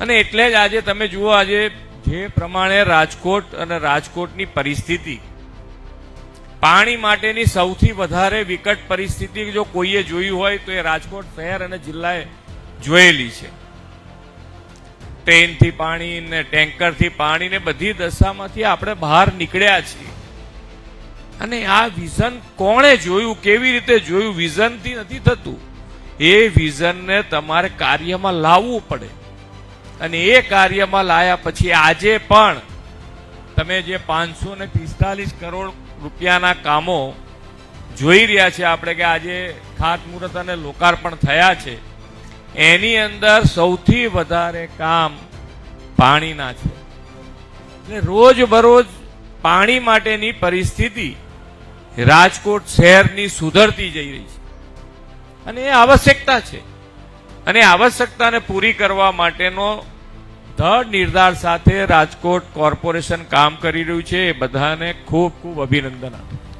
અને એટલે જ આજે તમે જુઓ, આજે જે પ્રમાણે રાજકોટ અને રાજકોટની પરિસ્થિતિ, પાણી માટેની સૌથી વધારે વિકટ પરિસ્થિતિ જો કોઈએ જોયું હોય તો એ રાજકોટ શહેર અને જિલ્લાએ જોયેલી છે. ટ્રેનથી પાણી ને ટેન્કરથી પાણી ને બધી દશામાંથી આપણે બહાર નીકળ્યા છીએ. અને આ વિઝન કોણે જોયું, કેવી રીતે જોયું? વિઝનથી નથી થતું. એ વિઝનને તમારે કાર્યમાં લાવવું પડે. અને એ કાર્યમાં લાયા પછી આજે પણ તમે જે 545 કરોડ રૂપિયાના કામો જોઈ રહ્યા છે આપણે, કે આજે ખાતમુહૂર્ત અને લોકાર્પણ થયા છે, એની અંદર સૌથી વધારે કામ પાણીના છે. એટલે રોજ બરોજ પાણી માટેની પરિસ્થિતિ રાજકોટ શહેરની સુધરતી જઈ રહી છે. અને એ આવશ્યકતા છે. અને આવશ્યકતાને પૂરી કરવા માટેનો દૃઢ નિર્ધાર સાથે રાજકોટ કોર્પોરેશન કામ કરી રહ્યું છે. એ બધાને ખૂબ ખૂબ અભિનંદન આપું.